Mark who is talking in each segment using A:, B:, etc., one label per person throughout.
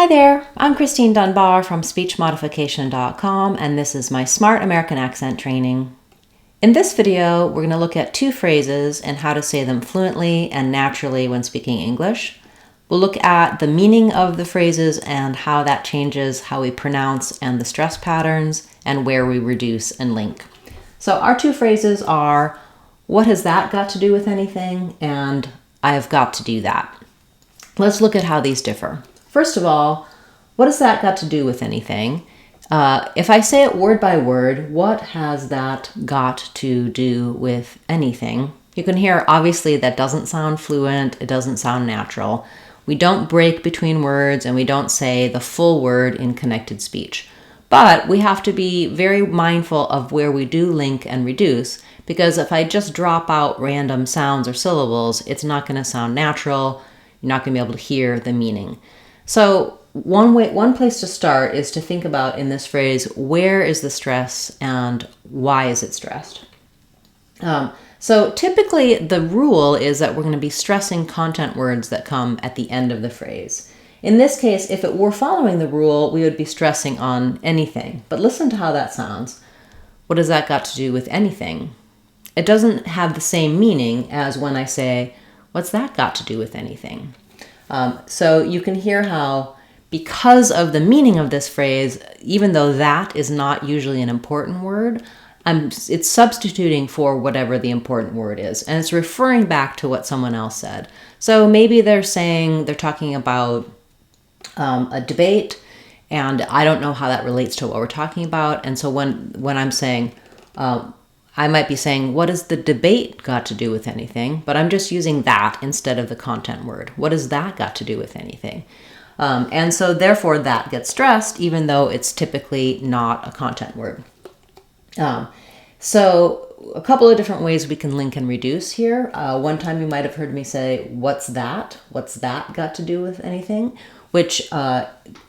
A: Hi there, I'm Christine Dunbar from speechmodification.com, and this is my Smart American Accent training. In this video, we're going to look at two phrases and how to say them fluently and naturally when speaking English. We'll look at the meaning of the phrases and how that changes how we pronounce and the stress patterns and where we reduce and link. So our two phrases are, what has that got to do with anything? And I have got to do that. Let's look at how these differ. First of all, what has that got to do with anything? If I say it word by word, what has that got to do with anything? You can hear, obviously, that doesn't sound fluent. It doesn't sound natural. We don't break between words and we don't say the full word in connected speech. But we have to be very mindful of where we do link and reduce, because if I just drop out random sounds or syllables, it's not going to sound natural. You're not going to be able to hear the meaning. So one place to start is to think about in this phrase, where is the stress and why is it stressed? So typically the rule is that we're going to be stressing content words that come at the end of the phrase. In this case, if it were following the rule, we would be stressing on anything. But listen to how that sounds. What has that got to do with anything? It doesn't have the same meaning as when I say, what's that got to do with anything? So you can hear how, because of the meaning of this phrase, even though that is not usually an important word, it's substituting for whatever the important word is. And it's referring back to what someone else said. So maybe they're talking about a debate, and I don't know how that relates to what we're talking about. And so when I'm saying, I might be saying, what has the debate got to do with anything? But I'm just using that instead of the content word. What has that got to do with anything? And so therefore that gets stressed, even though it's typically not a content word. So a couple of different ways we can link and reduce here. One time you might have heard me say, what's that? What's that got to do with anything? Which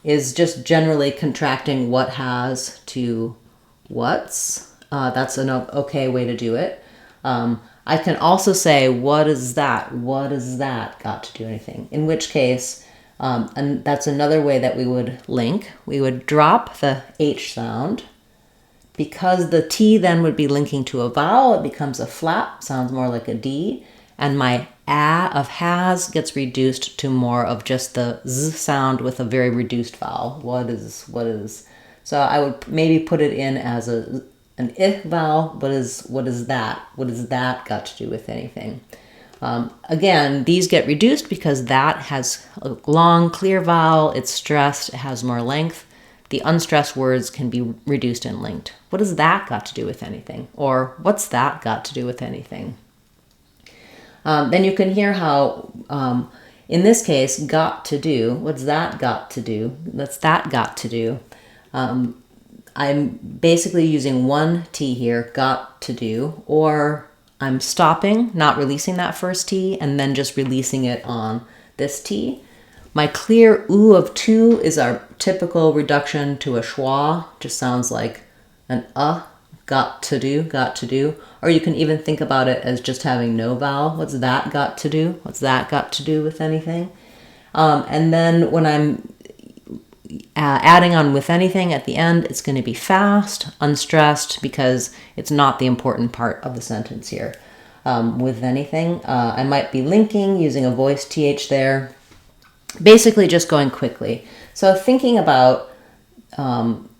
A: is just generally contracting what has to what's. That's an okay way to do it. I can also say, what is that? What has that got to do anything? In which case, and that's another way that we would link. We would drop the H sound. Because the T then would be linking to a vowel, it becomes a flap, sounds more like a D. And my A of has gets reduced to more of just the Z sound with a very reduced vowel. What is. So I would maybe put it in as an I vowel. What is that? What has that got to do with anything? Again, these get reduced because that has a long, clear vowel. It's stressed. It has more length. The unstressed words can be reduced and linked. What has that got to do with anything? Or what's that got to do with anything? Then you can hear how, in this case, got to do. What's that got to do? What's that got to do? I'm basically using one T here, got to do, or I'm stopping, not releasing that first T, and then just releasing it on this T. My clear oo of two is our typical reduction to a schwa, just sounds like an got to do. Or you can even think about it as just having no vowel. What's that got to do? What's that got to do with anything? And then when I'm adding on with anything at the end, it's going to be fast, unstressed, because it's not the important part of the sentence here. With anything, I might be linking using a voiced TH there. Basically just going quickly. So thinking about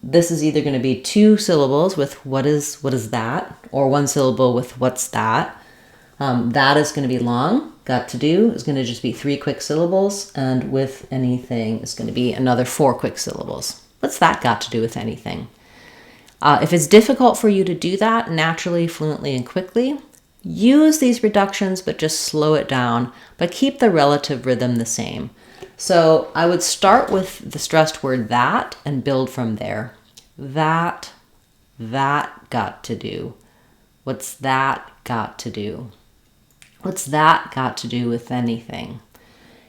A: this is either going to be two syllables with what is that, or one syllable with what's that. That is going to be long. Got to do is going to just be 3 quick syllables, and with anything is going to be another 4 quick syllables. What's that got to do with anything? If it's difficult for you to do that naturally, fluently, and quickly, use these reductions, but just slow it down, but keep the relative rhythm the same. So I would start with the stressed word that and build from there. That got to do. What's that got to do? What's that got to do with anything?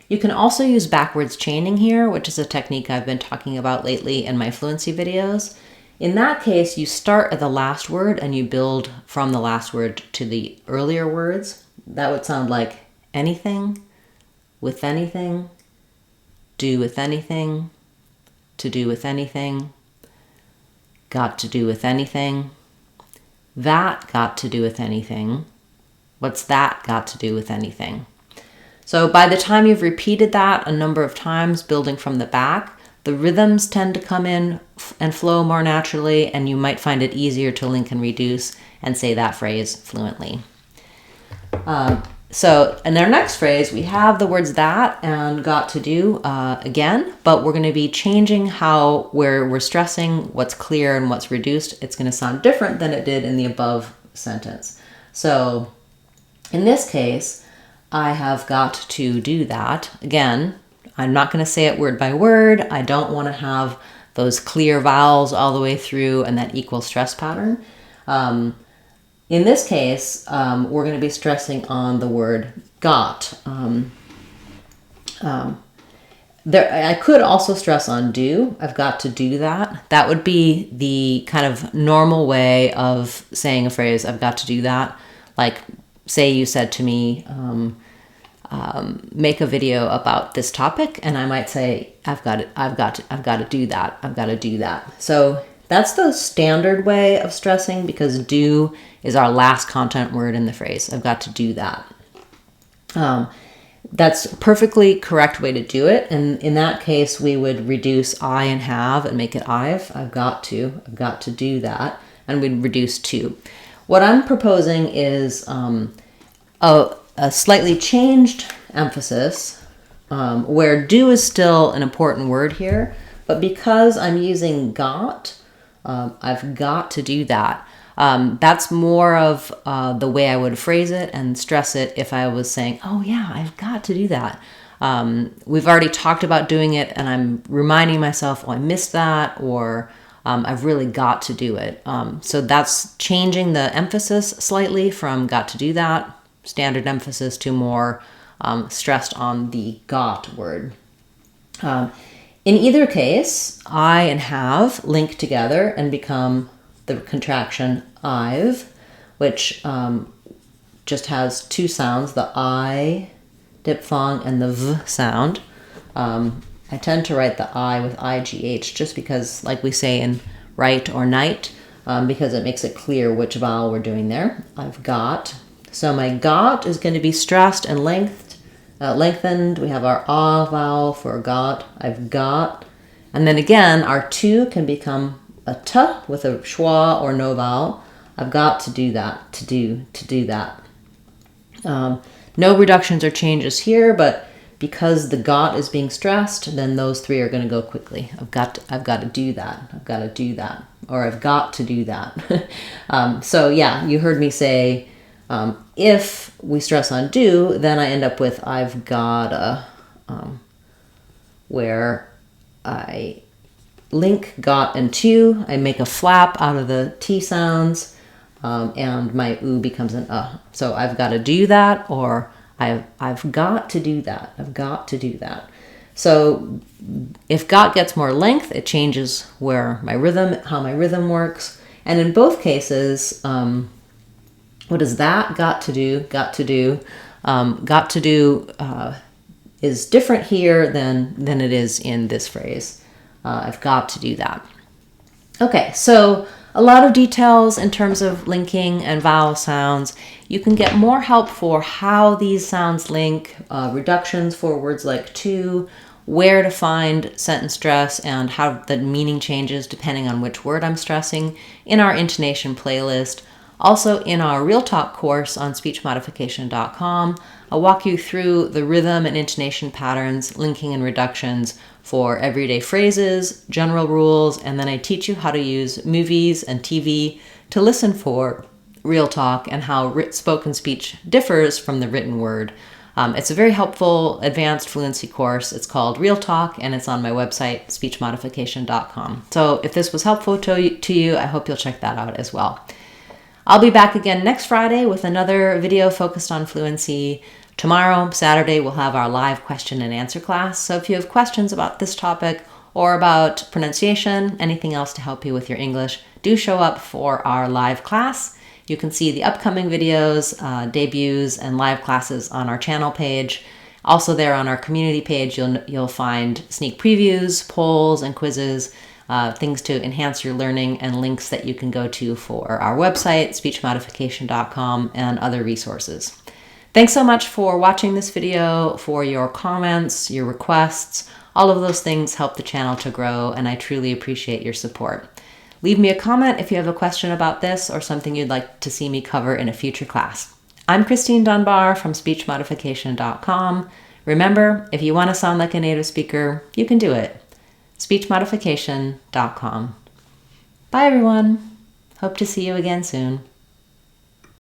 A: You can also use backwards chaining here, which is a technique I've been talking about lately in my fluency videos. In that case, you start at the last word and you build from the last word to the earlier words. That would sound like anything, with anything, do with anything, to do with anything, got to do with anything, that got to do with anything, what's that got to do with anything. So by the time you've repeated that a number of times, building from the back, the rhythms tend to come in and flow more naturally, and you might find it easier to link and reduce and say that phrase fluently. So in our next phrase, we have the words that and got to do again, but we're going to be changing where we're stressing what's clear and what's reduced. It's going to sound different than it did in the above sentence. So in this case, I have got to do that. Again, I'm not going to say it word by word. I don't want to have those clear vowels all the way through and that equal stress pattern. In this case, we're going to be stressing on the word got. I could also stress on do. I've got to do that. That would be the kind of normal way of saying a phrase, I've got to do that. Like, say you said to me, make a video about this topic, and I might say, I've got to do that. I've got to do that. So that's the standard way of stressing, because do is our last content word in the phrase. I've got to do that. That's a perfectly correct way to do it. And in that case, we would reduce I and have and make it I've got to do that. And we'd reduce to. What I'm proposing is a slightly changed emphasis, where do is still an important word here, but because I'm using got, I've got to do that. That's more of the way I would phrase it and stress it if I was saying, oh yeah, I've got to do that. We've already talked about doing it, and I'm reminding myself, oh, I missed that, or I've really got to do it. So that's changing the emphasis slightly from got to do that, standard emphasis, to more stressed on the got word. In either case, I and have link together and become the contraction I've, which just has two sounds, the I diphthong and the V sound. I tend to write the I with IGH just because, like we say in right or night, because it makes it clear which vowel we're doing there. I've got. So my got is going to be stressed and lengthened. We have our ah vowel for got. I've got. And then again, our to can become a t with a schwa or no vowel. I've got to do that, to do that. No reductions or changes here, but because the got is being stressed, then those three are going to go quickly. I've got to do that. I've got to do that. Or I've got to do that. So yeah, you heard me say, if we stress on do, then I end up with I've gotta, where I link got and to, I make a flap out of the T sounds, and my oo becomes an So I've got to do that, or I've got to do that. I've got to do that. So if got gets more length, it changes how my rhythm works. And in both cases, what does that got to do? Got to do is different here than it is in this phrase. I've got to do that. Okay, so a lot of details in terms of linking and vowel sounds. You can get more help for how these sounds link, reductions for words like to, where to find sentence stress, and how the meaning changes depending on which word I'm stressing in our intonation playlist. Also in our Real Talk course on speechmodification.com, I'll walk you through the rhythm and intonation patterns, linking and reductions for everyday phrases, general rules, and then I teach you how to use movies and TV to listen for real talk and how spoken speech differs from the written word. It's a very helpful advanced fluency course. It's called Real Talk, and it's on my website, speechmodification.com. So if this was helpful to you, I hope you'll check that out as well. I'll be back again next Friday with another video focused on fluency. Tomorrow, Saturday, we'll have our live question and answer class. So if you have questions about this topic or about pronunciation, anything else to help you with your English, do show up for our live class. You can see the upcoming videos, debuts, and live classes on our channel page. Also there on our community page, you'll find sneak previews, polls, and quizzes, things to enhance your learning, and links that you can go to for our website, speechmodification.com, and other resources. Thanks so much for watching this video, for your comments, your requests. All of those things help the channel to grow, and I truly appreciate your support. Leave me a comment if you have a question about this or something you'd like to see me cover in a future class. I'm Christine Dunbar from speechmodification.com. Remember, if you want to sound like a native speaker, you can do it. speechmodification.com. Bye everyone. Hope to see you again soon.